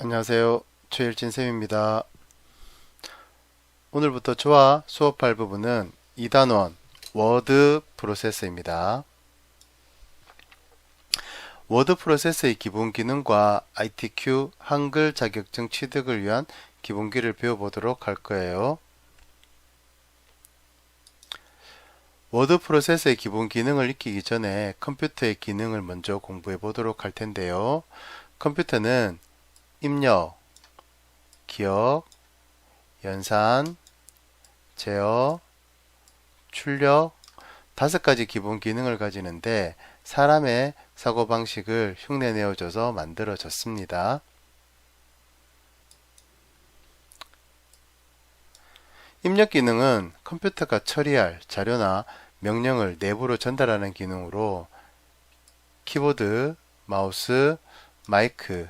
안녕하세요. 최일진쌤입니다. 오늘부터 저와 수업할 부분은 2단원 워드 프로세서입니다. 워드 프로세서의 기본 기능과 ITQ 한글 자격증 취득을 위한 기본기를 배워보도록 할 거예요. 워드 프로세서의 기본 기능을 익히기 전에 컴퓨터의 기능을 먼저 공부해 보도록 할 텐데요. 컴퓨터는 입력, 기억, 연산, 제어, 출력 5가지 기본 기능을 가지는데 사람의 사고방식을 흉내내어줘서 만들어졌습니다. 입력 기능은 컴퓨터가 처리할 자료나 명령을 내부로 전달하는 기능으로 키보드, 마우스, 마이크,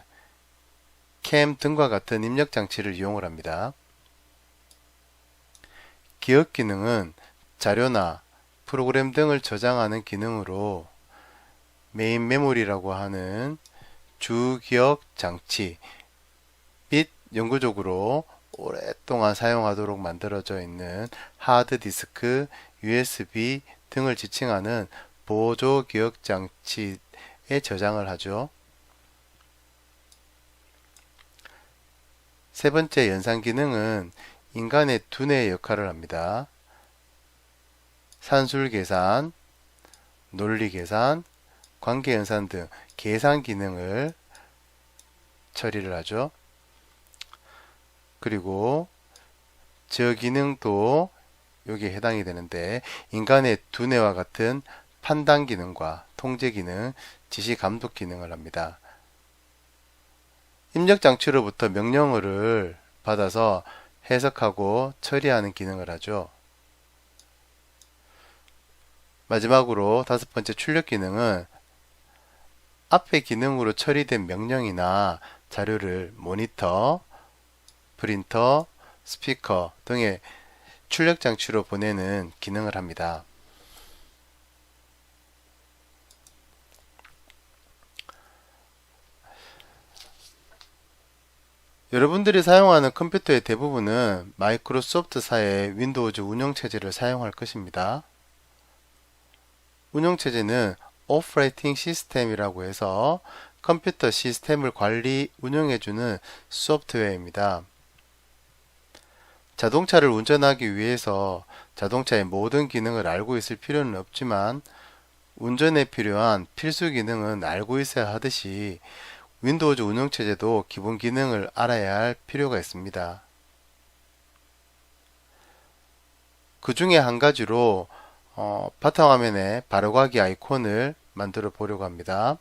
캠 등과 같은 입력 장치를 이용을 합니다. 기억 기능은 자료나 프로그램 등을 저장하는 기능으로 메인 메모리라고 하는 주기억 장치 및 영구적으로 오랫동안 사용하도록 만들어져 있는 하드디스크, USB 등을 지칭하는 보조 기억 장치에 저장을 하죠. 세 번째 연산 기능은 인간의 두뇌의 역할을 합니다. 산술 계산, 논리 계산, 관계 연산 등 계산 기능을 처리를 하죠. 그리고 저 기능도 여기에 해당이 되는데 인간의 두뇌와 같은 판단 기능과 통제 기능, 지시 감독 기능을 합니다. 입력 장치로부터 명령어를 받아서 해석하고 처리하는 기능을 하죠. 마지막으로 5번째 출력 기능은 앞의 기능으로 처리된 명령이나 자료를 모니터, 프린터, 스피커 등의 출력 장치로 보내는 기능을 합니다. 여러분들이 사용하는 컴퓨터의 대부분은 마이크로소프트사의 윈도우즈 운영체제를 사용할 것입니다. 운영체제는 오퍼레이팅 시스템이라고 해서 컴퓨터 시스템을 관리, 운영해주는 소프트웨어입니다. 자동차를 운전하기 위해서 자동차의 모든 기능을 알고 있을 필요는 없지만 운전에 필요한 필수 기능은 알고 있어야 하듯이 윈도우즈 운영체제도 기본 기능을 알아야 할 필요가 있습니다. 그 중에 한 가지로 바탕화면에 바로가기 아이콘을 만들어 보려고 합니다.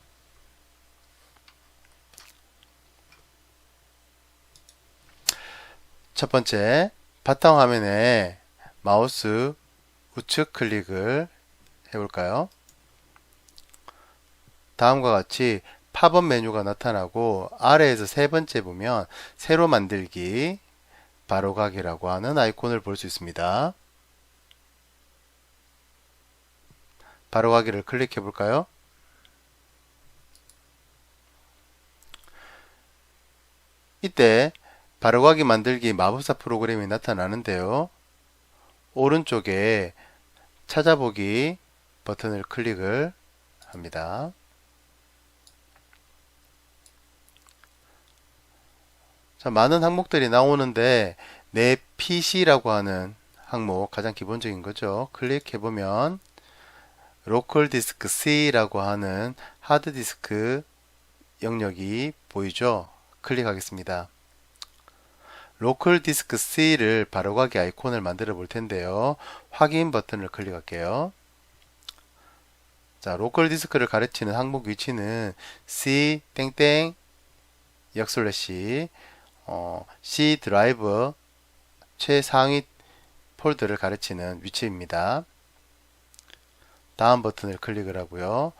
첫 번째, 바탕화면에 마우스 우측 클릭을 해볼까요? 다음과 같이 팝업 메뉴가 나타나고 아래에서 세 번째 보면 새로 만들기, 바로가기라고 하는 아이콘을 볼 수 있습니다. 바로가기를 클릭해 볼까요? 이때 바로가기 만들기 마법사 프로그램이 나타나는데요. 오른쪽에 찾아보기 버튼을 클릭을 합니다. 자, 많은 항목들이 나오는데 내 PC라고 하는 항목 가장 기본적인 거죠. 클릭해 보면 로컬 디스크 C라고 하는 하드디스크 영역이 보이죠. 클릭하겠습니다. 로컬 디스크 C를 바로가기 아이콘을 만들어 볼 텐데요. 확인 버튼을 클릭할게요. 자, 로컬 디스크를 가르치는 항목 위치는 C 땡땡 역슬래시 C 드라이브 최상위 폴더를 가르치는 위치입니다. 다음 버튼을 클릭을 하고요.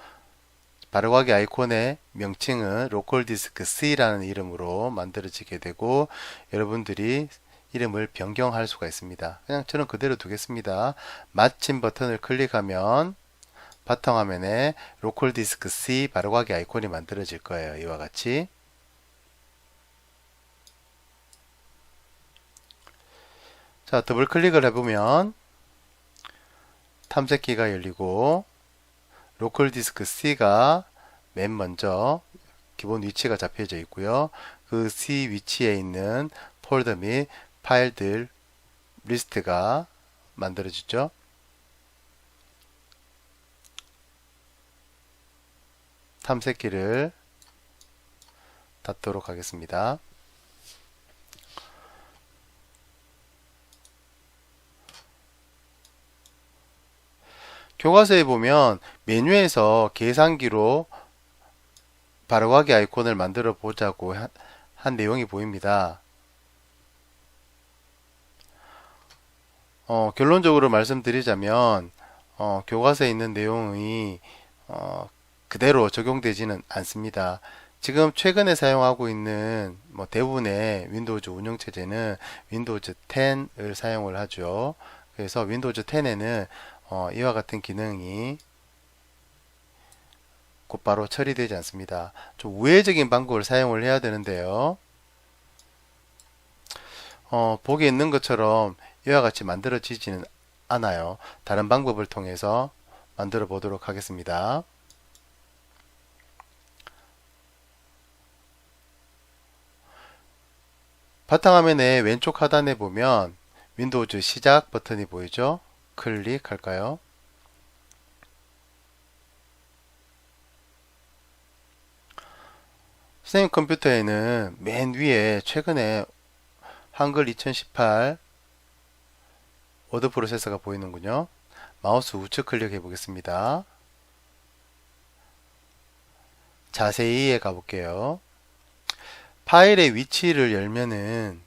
바로가기 아이콘의 명칭은 로컬 디스크 C라는 이름으로 만들어지게 되고 여러분들이 이름을 변경할 수가 있습니다. 그냥 저는 그대로 두겠습니다. 마침 버튼을 클릭하면 바탕화면에 로컬 디스크 C 바로가기 아이콘이 만들어질 거예요. 이와 같이. 자, 더블 클릭을 해보면 탐색기가 열리고 로컬 디스크 C가 맨 먼저 기본 위치가 잡혀져 있고요. 그 C 위치에 있는 폴더 및 파일들 리스트가 만들어지죠. 탐색기를 닫도록 하겠습니다. 교과서에 보면 메뉴에서 계산기로 바로가기 아이콘을 만들어 보자고 한 내용이 보입니다. 결론적으로 말씀드리자면 교과서에 있는 내용이 그대로 적용되지는 않습니다. 지금 최근에 사용하고 있는 대부분의 윈도우즈 운영체제는 윈도우즈 10을 사용을 하죠. 그래서 윈도우즈 10에는 이와 같은 기능이 곧바로 처리되지 않습니다. 좀 우회적인 방법을 사용을 해야 되는데요. 보기에 있는 것처럼 이와 같이 만들어지지는 않아요. 다른 방법을 통해서 만들어 보도록 하겠습니다. 바탕화면의 왼쪽 하단에 보면 윈도우즈 시작 버튼이 보이죠? 클릭할까요? 선생님 컴퓨터에는 맨 위에 최근에 한글 2018 워드 프로세서가 보이는군요. 마우스 우측 클릭해 보겠습니다. 자세히에 가볼게요. 파일의 위치를 열면은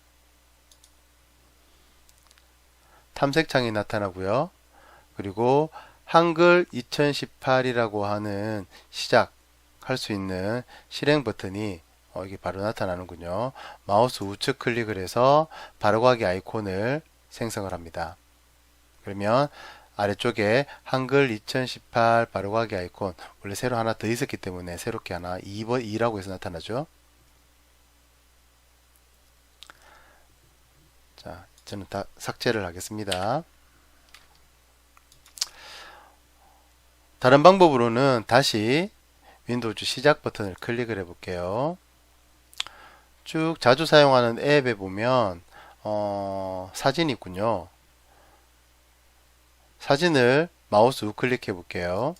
탐색창이 나타나고요. 그리고 한글 2018이라고 하는 시작할 수 있는 실행 버튼이 여기 바로 나타나는군요. 마우스 우측 클릭을 해서 바로가기 아이콘을 생성을 합니다. 그러면 아래쪽에 한글 2018 바로가기 아이콘, 원래 새로 하나 더 있었기 때문에 새롭게 하나 2라고 해서 나타나죠. 자, 저는 다 삭제를 하겠습니다. 다른 방법으로는 다시 윈도우즈 시작 버튼을 클릭을 해 볼게요. 쭉 자주 사용하는 앱에 보면 사진이 있군요. 사진을 마우스 우클릭해 볼게요.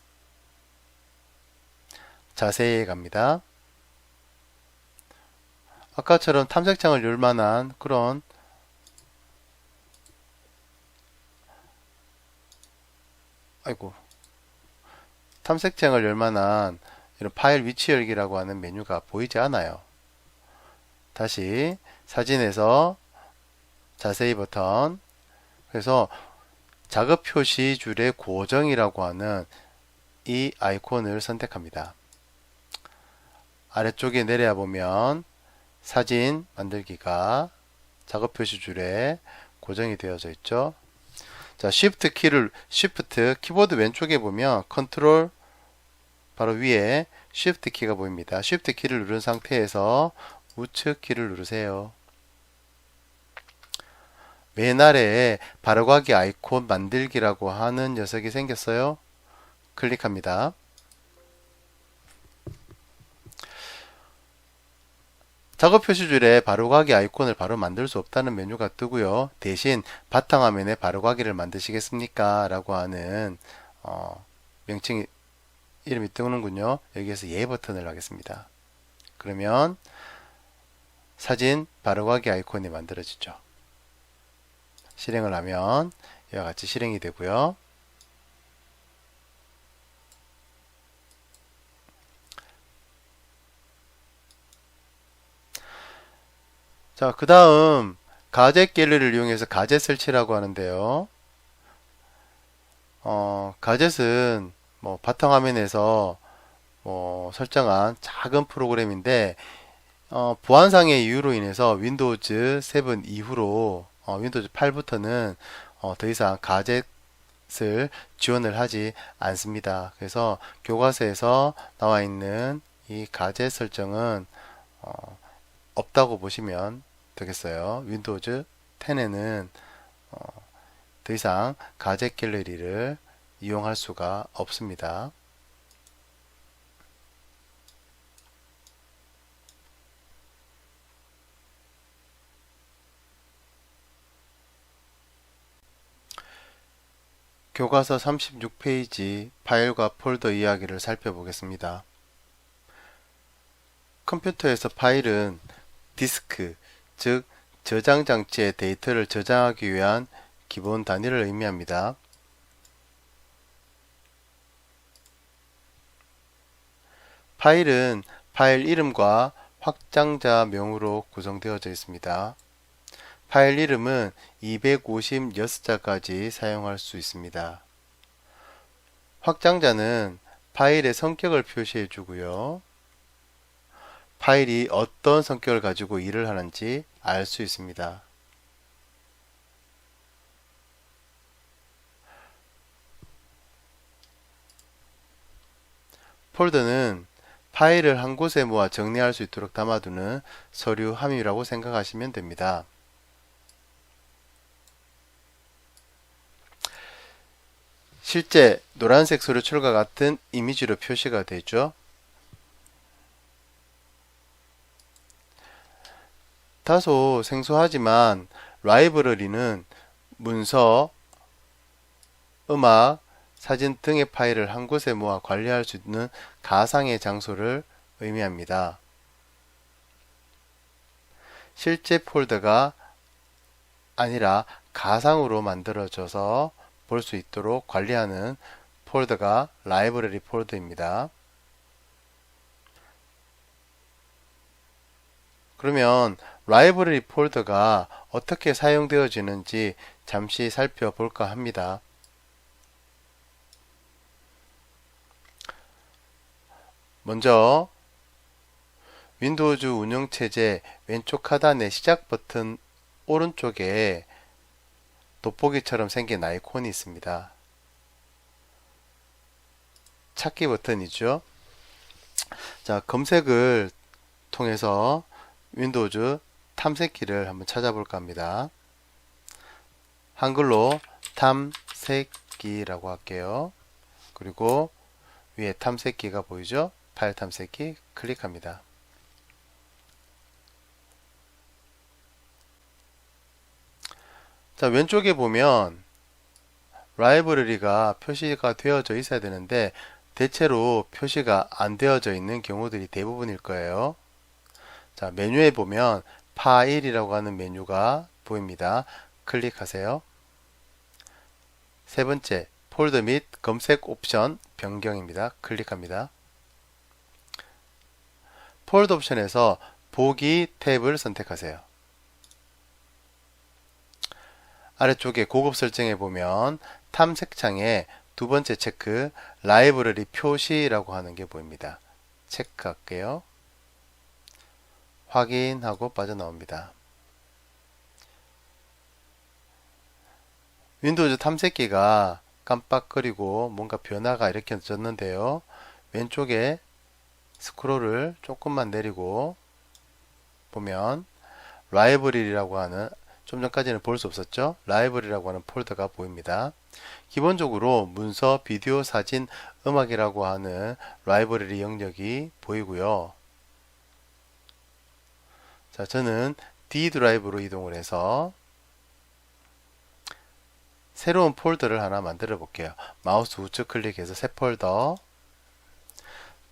자세히 갑니다. 아까처럼 탐색창을 열 만한 그런 탐색창을 열 만한 이런 파일 위치 열기라고 하는 메뉴가 보이지 않아요. 다시 사진에서 자세히 버튼, 그래서 작업 표시 줄의 고정이라고 하는 이 아이콘을 선택합니다. 아래쪽에 내려와 보면 사진 만들기가 작업 표시 줄에 고정이 되어져 있죠. 자, Shift 키보드 왼쪽에 보면 컨트롤 바로 위에 Shift 키가 보입니다. Shift 키를 누른 상태에서 우측 키를 누르세요. 맨 아래에 바로가기 아이콘 만들기라고 하는 녀석이 생겼어요. 클릭합니다. 작업 표시줄에 바로가기 아이콘을 바로 만들 수 없다는 메뉴가 뜨고요. 대신 바탕화면에 바로가기를 만드시겠습니까? 라고 하는 명칭이 이름이 뜨는군요. 여기에서 예 버튼을 하겠습니다. 그러면 사진 바로가기 아이콘이 만들어지죠. 실행을 하면 이와 같이 실행이 되고요. 자, 그 다음 가젯 갤러리를 이용해서 가젯 설치라고 하는데요. 가젯은 바탕화면에서 설정한 작은 프로그램인데 보안상의 이유로 인해서 윈도우즈 7 이후로 윈도우즈 8부터는 더 이상 가젯을 지원을 하지 않습니다. 그래서 교과서에서 나와 있는 이 가젯 설정은 없다고 보시면 되겠어요. 윈도우즈 10에는 더 이상 가제 갤러리를 이용할 수가 없습니다. 교과서 36페이지 파일과 폴더 이야기를 살펴보겠습니다. 컴퓨터에서 파일은 디스크, 즉 저장 장치에 데이터를 저장하기 위한 기본 단위를 의미합니다. 파일은 파일 이름과 확장자 명으로 구성되어져 있습니다. 파일 이름은 256자까지 사용할 수 있습니다. 확장자는 파일의 성격을 표시해 주고요. 파일이 어떤 성격을 가지고 일을 하는지 알 수 있습니다. 폴더는 파일을 한 곳에 모아 정리할 수 있도록 담아두는 서류 함유라고 생각하시면 됩니다. 실제 노란색 서류출과 같은 이미지로 표시가 되죠. 다소 생소하지만 라이브러리는 문서, 음악, 사진 등의 파일을 한 곳에 모아 관리할 수 있는 가상의 장소를 의미합니다. 실제 폴더가 아니라 가상으로 만들어져서 볼 수 있도록 관리하는 폴더가 라이브러리 폴더입니다. 그러면 라이브러리 폴더가 어떻게 사용되어지는지 잠시 살펴볼까 합니다. 먼저 윈도우즈 운영체제 왼쪽 하단의 시작 버튼 오른쪽에 돋보기처럼 생긴 아이콘이 있습니다. 찾기 버튼이죠. 자, 검색을 통해서 윈도우즈 탐색기를 한번 찾아볼까 합니다. 한글로 탐색기라고 할게요. 그리고 위에 탐색기가 보이죠? 파일 탐색기 클릭합니다. 자, 왼쪽에 보면 라이브러리가 표시가 되어져 있어야 되는데 대체로 표시가 안 되어져 있는 경우들이 대부분일 거예요. 자, 메뉴에 보면 파일이라고 하는 메뉴가 보입니다. 클릭하세요. 세 번째, 폴더 및 검색 옵션 변경입니다. 클릭합니다. 폴더 옵션에서 보기 탭을 선택하세요. 아래쪽에 고급 설정에 보면 탐색창에 두 번째 체크 라이브러리 표시라고 하는 게 보입니다. 체크할게요. 확인하고 빠져나옵니다. 윈도우즈 탐색기가 깜빡거리고 뭔가 변화가 일으켜졌는데요. 왼쪽에 스크롤을 조금만 내리고 보면 라이브러리라고 하는, 좀 전까지는 볼 수 없었죠? 라이브러리라고 하는 폴더가 보입니다. 기본적으로 문서, 비디오, 사진, 음악이라고 하는 라이브러리 영역이 보이고요. 자, 저는 D 드라이브로 이동을 해서 새로운 폴더를 하나 만들어 볼게요. 마우스 우측 클릭해서 새 폴더,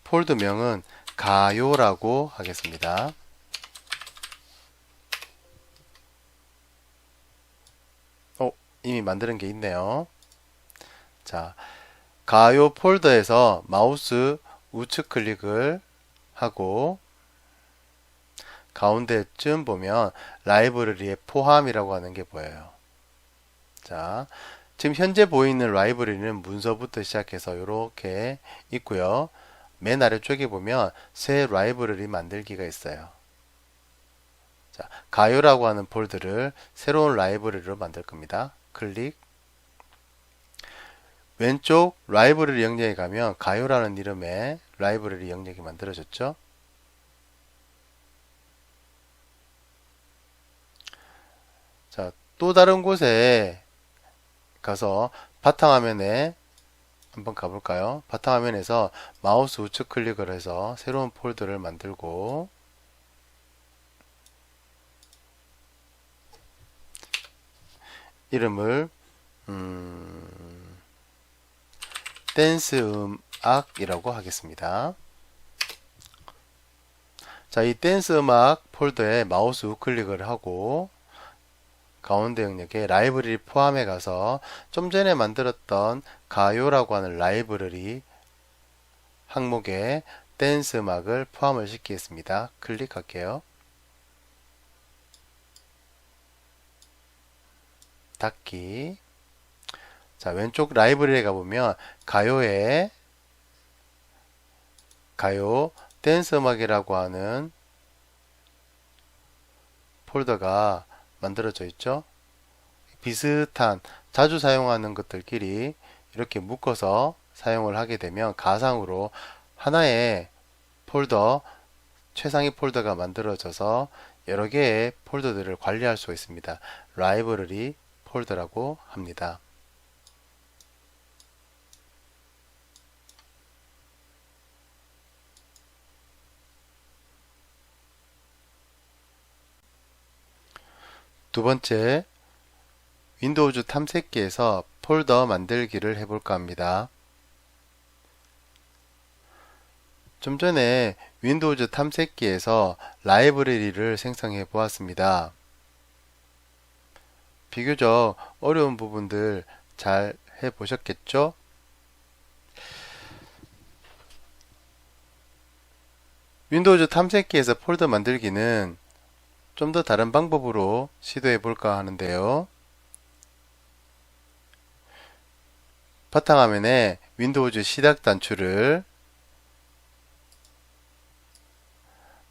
폴더명은 가요라고 하겠습니다. 이미 만드는 게 있네요. 자, 가요 폴더에서 마우스 우측 클릭을 하고 가운데쯤 보면 라이브러리의 포함이라고 하는 게 보여요. 자, 지금 현재 보이는 라이브러리는 문서부터 시작해서 이렇게 있고요. 맨 아래쪽에 보면 새 라이브러리 만들기가 있어요. 자, 가요라고 하는 폴더를 새로운 라이브러리로 만들 겁니다. 클릭. 왼쪽 라이브러리 영역에 가면 가요라는 이름의 라이브러리 영역이 만들어졌죠. 자, 또 다른 곳에 가서 바탕화면에 한번 가볼까요? 바탕화면에서 마우스 우측 클릭을 해서 새로운 폴더를 만들고 이름을 댄스 음악이라고 하겠습니다. 자, 이 댄스 음악 폴더에 마우스 우클릭을 하고 가운데 영역에 라이브러리 포함해 가서 좀 전에 만들었던 가요라고 하는 라이브러리 항목에 댄스 음악을 포함을 시키겠습니다. 클릭할게요. 닫기. 자, 왼쪽 라이브러리에 가보면 가요에 가요 댄스 음악이라고 하는 폴더가 만들어져 있죠. 비슷한 자주 사용하는 것들끼리 이렇게 묶어서 사용을 하게 되면 가상으로 하나의 폴더, 최상위 폴더가 만들어져서 여러 개의 폴더들을 관리할 수가 있습니다. 라이브러리 폴더라고 합니다. 두 번째, 윈도우즈 탐색기에서 폴더 만들기를 해볼까 합니다. 좀 전에 윈도우즈 탐색기에서 라이브러리를 생성해 보았습니다. 비교적 어려운 부분들 잘 해보셨겠죠? 윈도우즈 탐색기에서 폴더 만들기는 좀 더 다른 방법으로 시도해 볼까 하는데요. 바탕화면에 윈도우즈 시작 단추를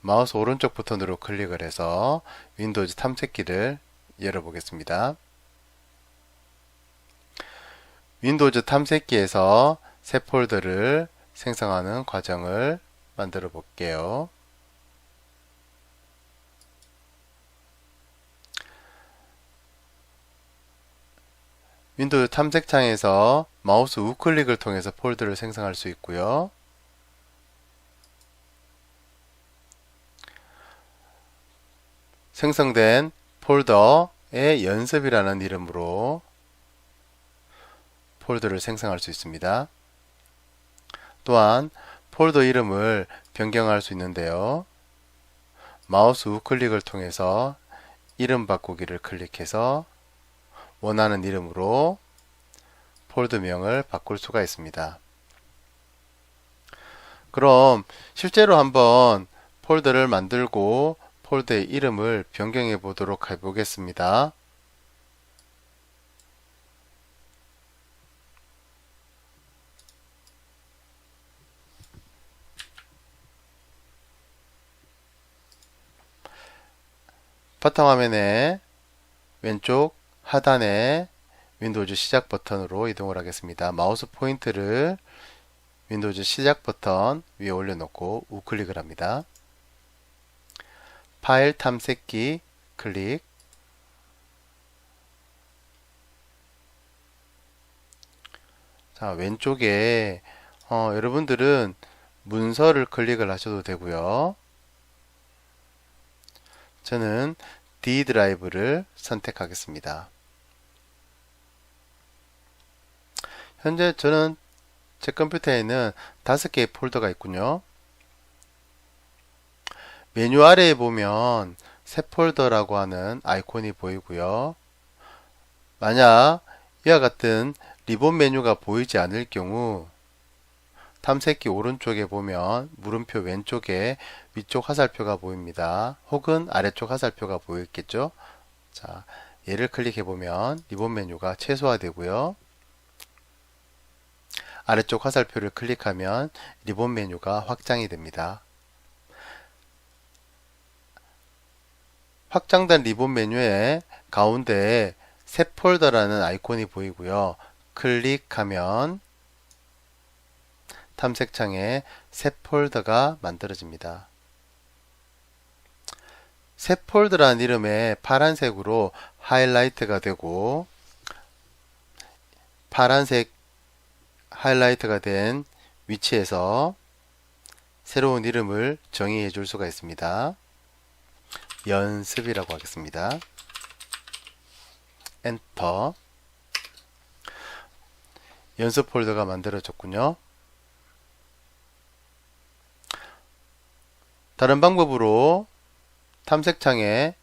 마우스 오른쪽 버튼으로 클릭을 해서 윈도우즈 탐색기를 열어보겠습니다. 윈도우즈 탐색기에서 새 폴더를 생성하는 과정을 만들어 볼게요. 윈도우 탐색창에서 마우스 우클릭을 통해서 폴더를 생성할 수 있고요. 생성된 폴더의 연습이라는 이름으로 폴더를 생성할 수 있습니다. 또한 폴더 이름을 변경할 수 있는데요. 마우스 우클릭을 통해서 이름 바꾸기를 클릭해서 원하는 이름으로 폴더명을 바꿀 수가 있습니다. 그럼 실제로 한번 폴더를 만들고 폴더의 이름을 변경해 보도록 해보겠습니다. 바탕화면에 왼쪽 하단에 윈도우즈 시작 버튼으로 이동을 하겠습니다. 마우스 포인트를 윈도우즈 시작 버튼 위에 올려놓고 우클릭을 합니다. 파일 탐색기 클릭. 자, 왼쪽에 여러분들은 문서를 클릭을 하셔도 되고요. 저는 D 드라이브를 선택하겠습니다. 현재 저는 제 컴퓨터에는 5개의 폴더가 있군요. 메뉴 아래에 보면 새 폴더라고 하는 아이콘이 보이고요. 만약 이와 같은 리본 메뉴가 보이지 않을 경우 탐색기 오른쪽에 보면 물음표 왼쪽에 위쪽 화살표가 보입니다. 혹은 아래쪽 화살표가 보이겠죠. 자, 얘를 클릭해 보면 리본 메뉴가 최소화되고요. 아래쪽 화살표를 클릭하면 리본 메뉴가 확장이 됩니다. 확장된 리본 메뉴의 가운데에 새 폴더라는 아이콘이 보이고요. 클릭하면 탐색창에 새 폴더가 만들어집니다. 새 폴더란 이름에 파란색으로 하이라이트가 되고 파란색 하이라이트가 된 위치에서 새로운 이름을 정의해 줄 수가 있습니다. 연습이라고 하겠습니다. 엔터. 연습 폴더가 만들어졌군요. 다른 방법으로 탐색창에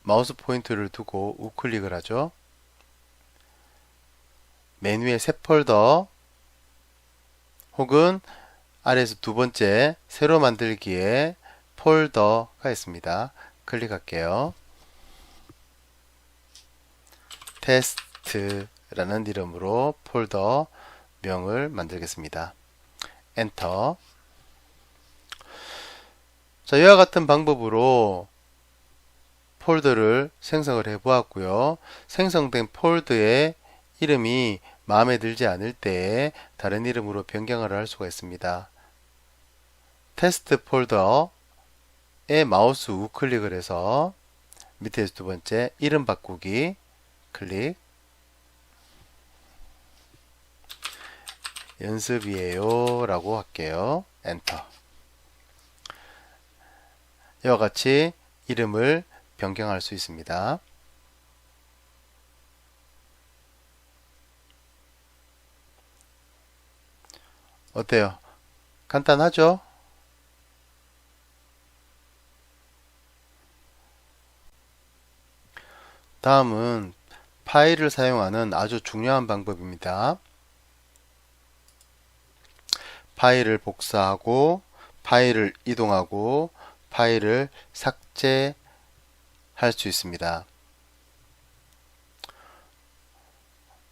마우스 포인터를 두고 우클릭을 하죠. 메뉴에 새 폴더 혹은 아래에서 두 번째 새로 만들기에 폴더가 있습니다. 클릭할게요. 테스트라는 이름으로 폴더 명을 만들겠습니다. 엔터. 자, 이와 같은 방법으로 폴더를 생성을 해 보았고요. 생성된 폴더의 이름이 마음에 들지 않을 때 다른 이름으로 변경을 할 수가 있습니다. 테스트 폴더에 마우스 우클릭을 해서 밑에서 두 번째 이름 바꾸기 클릭. 연습이에요 라고 할게요. 엔터. 이와 같이 이름을 변경할 수 있습니다. 어때요? 간단하죠? 다음은 파일을 사용하는 아주 중요한 방법입니다. 파일을 복사하고 파일을 이동하고 파일을 삭제할 수 있습니다.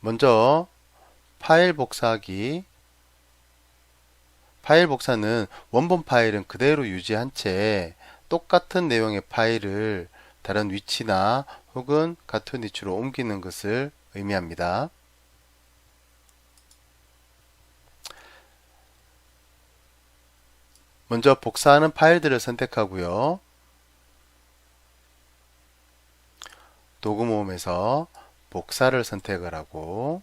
먼저 파일 복사하기. 파일 복사는 원본 파일은 그대로 유지한 채 똑같은 내용의 파일을 다른 위치나 혹은 같은 위치로 옮기는 것을 의미합니다. 먼저 복사하는 파일들을 선택하고요. 도구 모음에서 복사를 선택을 하고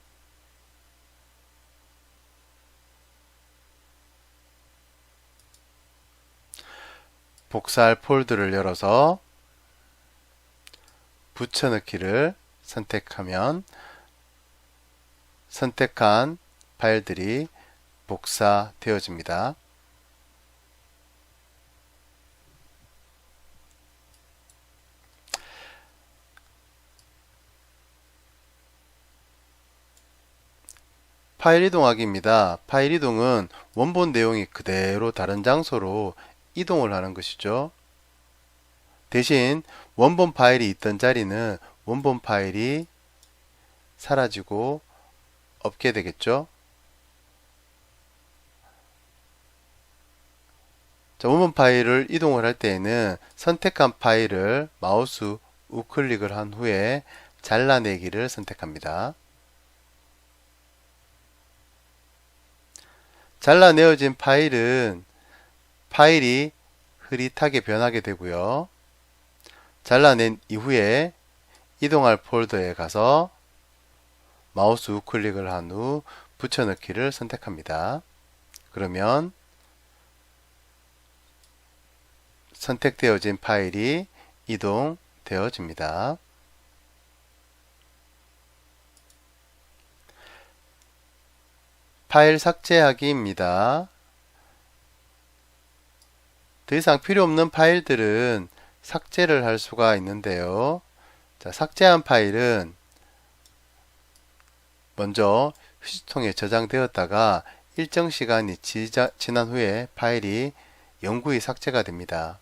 복사할 폴더를 열어서 붙여넣기를 선택하면 선택한 파일들이 복사되어집니다. 파일 이동하기입니다. 파일 이동은 원본 내용이 그대로 다른 장소로 이동을 하는 것이죠. 대신 원본 파일이 있던 자리는 원본 파일이 사라지고 없게 되겠죠. 자, 원본 파일을 이동을 할 때에는 선택한 파일을 마우스 우클릭을 한 후에 잘라내기를 선택합니다. 잘라내어진 파일은 파일이 흐릿하게 변하게 되고요. 잘라낸 이후에 이동할 폴더에 가서 마우스 우클릭을 한 후 붙여넣기를 선택합니다. 그러면 선택되어진 파일이 이동되어집니다. 파일 삭제하기입니다. 더 이상 필요 없는 파일들은 삭제를 할 수가 있는데요. 자, 삭제한 파일은 먼저 휴지통에 저장되었다가 일정 시간이 지난 후에 파일이 영구히 삭제가 됩니다.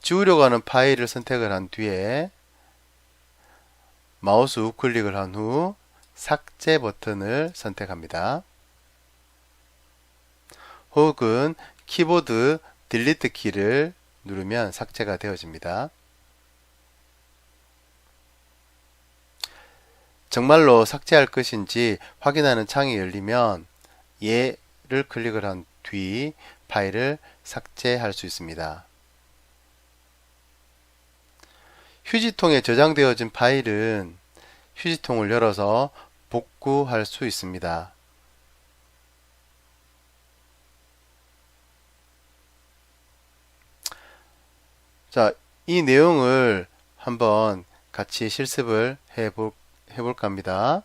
지우려고 하는 파일을 선택을 한 뒤에 마우스 우클릭을 한 후 삭제 버튼을 선택합니다. 혹은 키보드 딜리트 키를 누르면 삭제가 되어집니다. 정말로 삭제할 것인지 확인하는 창이 열리면 얘를 클릭을 한 뒤 파일을 삭제할 수 있습니다. 휴지통에 저장되어진 파일은 휴지통을 열어서 복구할 수 있습니다. 자, 이 내용을 한번 같이 실습을 해볼까 합니다.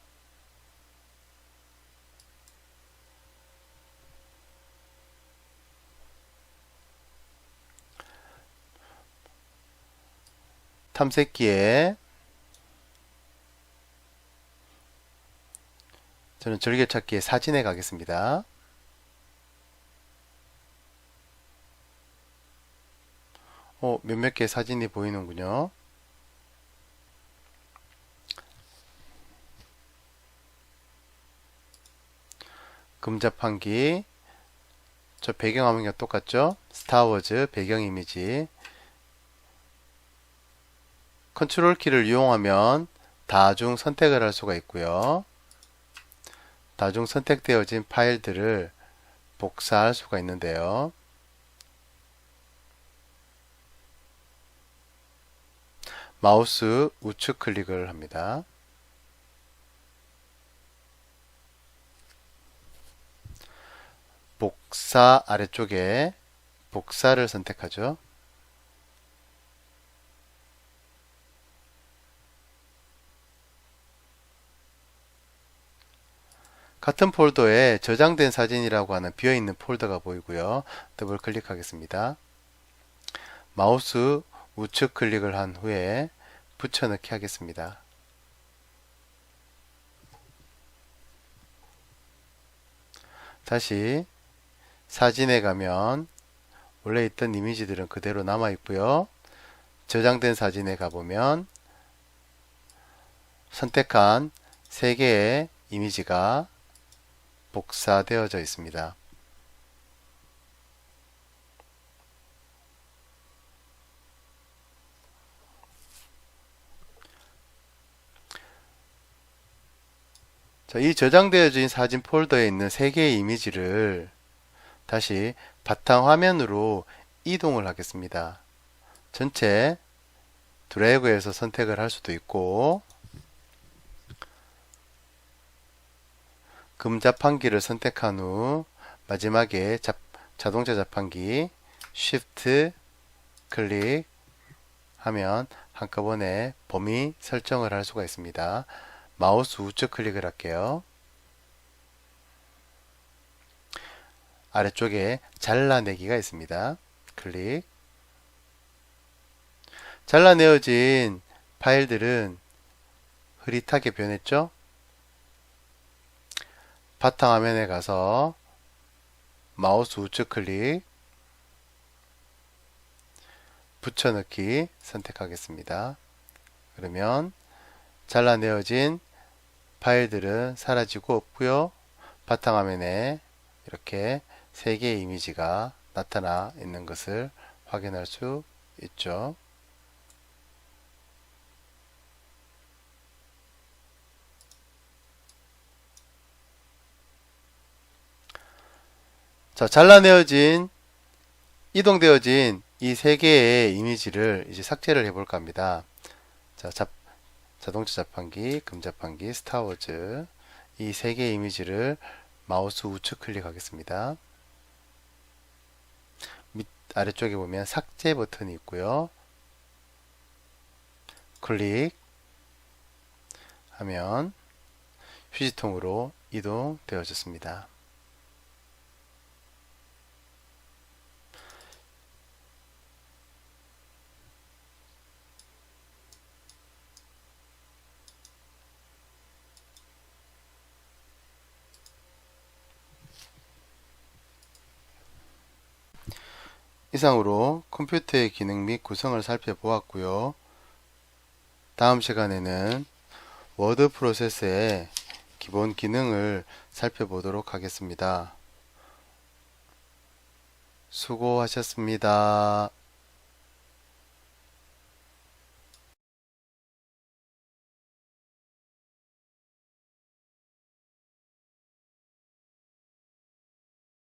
탐색기에 저는 즐겨찾기에 사진에 가겠습니다. 몇몇 개의 사진이 보이는군요. 금자판기, 저 배경화면과 똑같죠? 스타워즈 배경 이미지. 컨트롤 키를 이용하면 다중 선택을 할 수가 있고요. 다중 선택되어진 파일들을 복사할 수가 있는데요. 마우스 우측 클릭을 합니다. 복사 아래쪽에 복사를 선택하죠. 같은 폴더에 저장된 사진이라고 하는 비어있는 폴더가 보이고요. 더블 클릭하겠습니다. 마우스 우측 클릭을 한 후에 붙여넣기 하겠습니다. 다시 사진에 가면 원래 있던 이미지들은 그대로 남아 있고요. 저장된 사진에 가보면 선택한 3개의 이미지가 복사되어져 있습니다. 자, 이 저장되어진 사진 폴더에 있는 3개의 이미지를 다시 바탕화면으로 이동을 하겠습니다. 전체 드래그해서 선택을 할 수도 있고 금자판기를 선택한 후 마지막에 자동차 자판기 Shift 클릭하면 한꺼번에 범위 설정을 할 수가 있습니다. 마우스 우측 클릭을 할게요. 아래쪽에 잘라내기가 있습니다. 클릭. 잘라내어진 파일들은 흐릿하게 변했죠? 바탕화면에 가서 마우스 우측 클릭, 붙여넣기 선택하겠습니다. 그러면 잘라내어진 파일들은 사라지고 없고요. 바탕화면에 이렇게 3개의 이미지가 나타나 있는 것을 확인할 수 있죠. 자, 잘라내어진 이동되어진 이 3개의 이미지를 이제 삭제를 해볼까 합니다. 자, 자동차 자판기, 금자판기, 스타워즈 이 3개의 이미지를 마우스 우측 클릭하겠습니다. 밑 아래쪽에 보면 삭제 버튼이 있고요. 클릭 하면 휴지통으로 이동되어졌습니다. 이상으로 컴퓨터의 기능 및 구성을 살펴보았고요. 다음 시간에는 워드 프로세스의 기본 기능을 살펴보도록 하겠습니다. 수고하셨습니다.